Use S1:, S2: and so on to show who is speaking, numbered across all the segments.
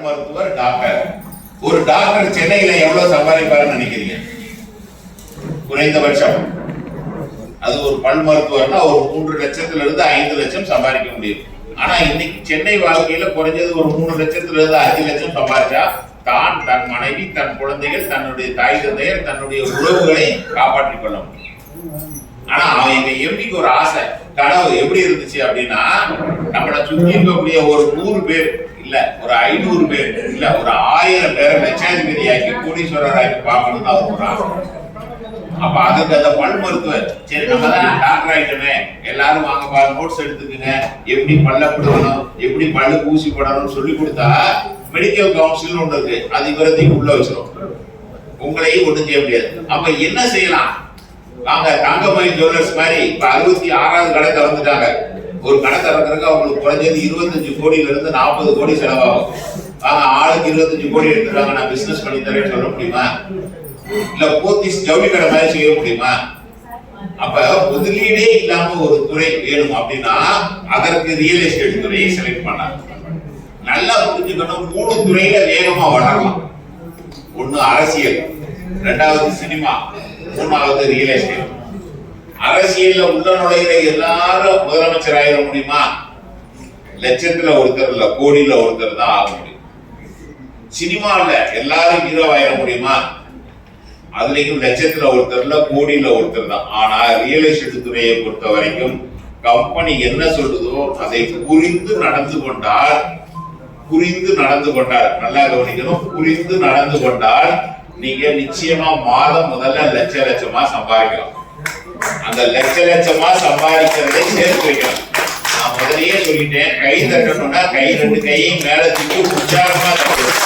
S1: மருத்துவர் டாக்டர். ஒரு டாக்டர் சென்னையில எவ்வளவு சம்பாதிப்பாருன்னு நினைக்கிறீங்க? குறைந்தபட்சம் அது ஒரு பல் மருத்துவர்னா ஒரு 3 லட்சத்துல இருந்து 5 லட்சம் சம்பாதிக்க முடியும். ஆனா இன்னைக்கு சென்னை வாழ்க்கையில குறைஞ்சது ஒரு 3 லட்சத்துல இருந்து 5 லட்சம் சம்பாதிச்சா தான், தன் மனைவி, தன் குழந்தைகள், தன்னுடைய தாய் தந்தையர், தன்னுடைய உறவுகளை காப்பாற்றிக் கொள்ள முடியும். ஆனா அவன் எங்க எம்பிக்கு ஒரு ஆசை, கனவு எப்படி இருந்துச்சு அப்படின்னா, நம்மளை சுத்தி இருக்கக்கூடிய ஒரு 100 பேர் இல்ல, ஒரு 500 பேர் இல்ல, ஒரு 1000 பேரை லட்சாதிபதி ஆக்கி கோடீஸ்வரர் ஆக்கி பார்க்கணும்னு அவர் ஒரு ஆசை. அப்ப அதுக்கு அந்த பல் மருத்துவர், சரி நம்ம தான் டாக்டர் ஆயிட்டோமே, எல்லாரும் வாங்க நோட்ஸ் எடுத்துக்கங்க, எப்படி பல்ல போடணும், எப்படி பல்லு ஊசி போடணும்னு சொல்லி கொடுத்தா மெடிக்கல் கவுன்சில் ஒன்று இருக்கு, அது இவரத்தையும் உள்ள வச்சிடும், உங்களையும் ஒன்றும் செய்ய முடியாது. அப்ப என்ன செய்யலாம்? வாங்க தங்கமணி ஜுவல்லர்ஸ் மாதிரி இப்ப 66வது கடை திறந்துட்டாங்க. ஒரு கடை திறக்கிறதுக்கு அவங்களுக்கு குறைஞ்சது 25 கோடியில இருந்து 40 கோடி செலவாகும். வாங்க ஆளுக்கு 25 கோடி எடுத்துருவாங்க, நான் பிசினஸ் பண்ணி தரேன்னு சொல்ல முடியுமா? இல்ல போத்தீஸ் ஜவுளி கடை மாதிரி செய்ய முடியுமா? அப்ப முதலீடே இல்லாம ஒரு துறை வேணும் அப்படின்னா அதற்கு ரியல் எஸ்டேட் துறையை செலக்ட் பண்ணாங்க. நல்லா புரிஞ்சுக்கணும், 3 துறையில வேகமா வளரலாம். ஒண்ணு அரசியல், 2வது சினிமா, 3வது ரியல் எஸ்டேட். அரசியல்ல உள்ள நுழைகிற எல்லாரும் முதலமைச்சர் ஆயிட முடியுமா? லட்சத்துல ஒருத்தர் இல்ல, கோடியில ஒருத்தர் தான் ஆக முடியும். சினிமாவில் எல்லாரும் ஹீரோ ஆயிட முடியுமா? அதுலயும் லட்சத்துல ஒருத்தர் இல்ல, கோடியில ஒருத்தர் தான். ஆனா ரியல் எஸ்டேட் துறையை பொறுத்த வரைக்கும் கம்பெனி என்ன சொல்லுதோ அதை புரிந்து நடந்து கொண்டால், நல்லா கவனிக்கணும், புரிந்து நடந்து கொண்டால் நீங்க நிச்சயமா மாதம் முதல்ல லட்சமா சம்பாதிக்கலாம். அந்த லட்சமா சம்பாதிக்கிறதை சேர்த்து வைக்கலாம். நான் முதலையே சொல்லிட்டேன், கை தட்டணும்னா கை 2 கையும் மேல தூக்கி உற்சாகமா தட்டணும்.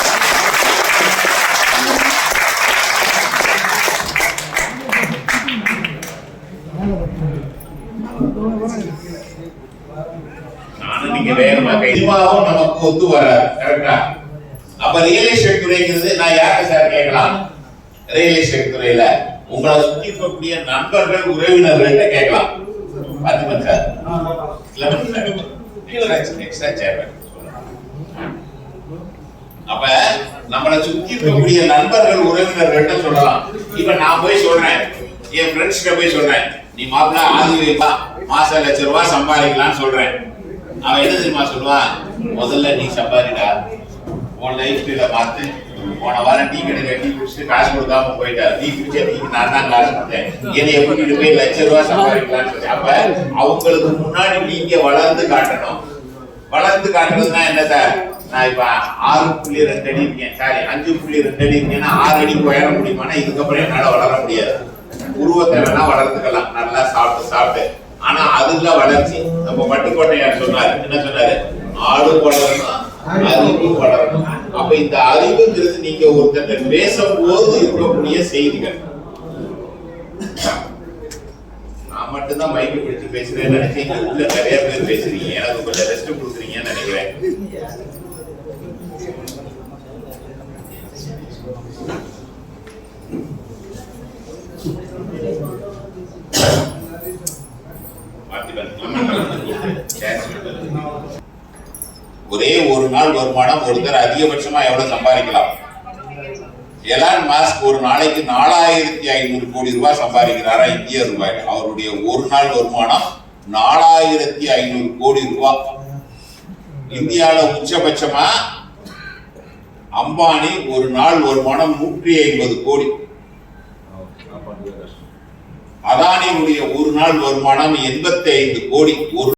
S1: நானும் நீங்க வேகமா கைமாவும் நமக்கு ஒத்து வராது, கரெக்டா? அப்ப ரியல் எஸ்டேட் துறைங்கிறது நான் யாருக்கு சார் கேட்கலாம்? ரியல் எஸ்டேட் துறையில உங்களை சுத்தி இருக்கக்கூடிய நண்பர்கள், உறவினர்கள்ட்ட கேட்கலாம். பாத்துக்கோங்க சார், அப்ப நம்மளை சுத்தி இருக்கக்கூடிய நண்பர்கள், உறவினர்கள்ட்ட சொல்லலாம். இப்ப நான் போய் சொல்றேன், என் ஃப்ரெண்ட்ஸ் கிட்ட போய் சொல்றேன், நீ மாப்பிள்ள ஆதி வைப்பா, மாசம் ₹1,00,000 சம்பாதிக்கலாம்னு சொல்றேன். அவன் என்ன தெரியுமா சொல்லுவான்? முதல்ல நீ சம்பாதிடா, உன் லைஃப் ஸ்டைல பார்த்து, போன வாரம் டீ கடையில டீ குடிச்சுட்டு காசு கொடுக்காம போயிட்டாரு, டீ குடிச்ச டீக்கு நான் தான் காசு கொடுத்தேன், என்னை எப்படி போய் ₹1,00,000 சம்பாதிக்கலாம்னு சொல்லி. அப்ப அவங்களுக்கு முன்னாடி நீங்க வளர்ந்து காட்டணும். வளர்ந்து காட்டுறதுன்னா என்ன சார்? நான் இப்ப 6.2 அடி இருக்கேன், சாரி 5.2 அடி இருக்கேன்னா 6 அடிக்கு உயர முடியுமானா இதுக்கப்புறம் என்னால வளர முடியாது. உருவத்தை வேணா வளர்த்துக்கலாம், நல்லா சாப்பிட்டு. ஆனா அதுல வளர்ச்சி நம்ம பட்டுக்கோட்டையார் சொன்னாரு, என்ன சொன்னாரு? ஆளும் வளரணும், அறிவும் வளரணும். அப்ப இந்த அறிவுங்கிறது நீங்க ஒருத்தர் பேசும்போது இருக்கக்கூடிய செய்திகள். நான் மட்டும்தான் மைக்கு பிடிச்சு பேசுறேன்னு நினைச்சீங்க, உள்ள நிறைய பேர் பேசுறீங்க, எனக்கு கொஞ்சம் ரெஸ்ட் கொடுக்குறீங்கன்னு நினைக்கிறேன். ஒரே ஒரு நாள் வருமானம் ஒருத்தர் அதிகபட்சமா எவ்வளவு சம்பாதிக்கலாம்? எலான் மாஸ்க் ஒரு நாளைக்கு 4500 கோடி ரூபாய் சம்பாதிக்கிறாரா இந்திய ரூபாய். அவருடைய ஒரு நாள் வருமானம் 4500 கோடி ரூபாய். இந்தியாவில் உச்சபட்சமா அம்பானி ஒரு நாள் வருமானம் 150 கோடி. அதானியுடைய ஒரு நாள் வருமானம் 85 கோடி. ஒரு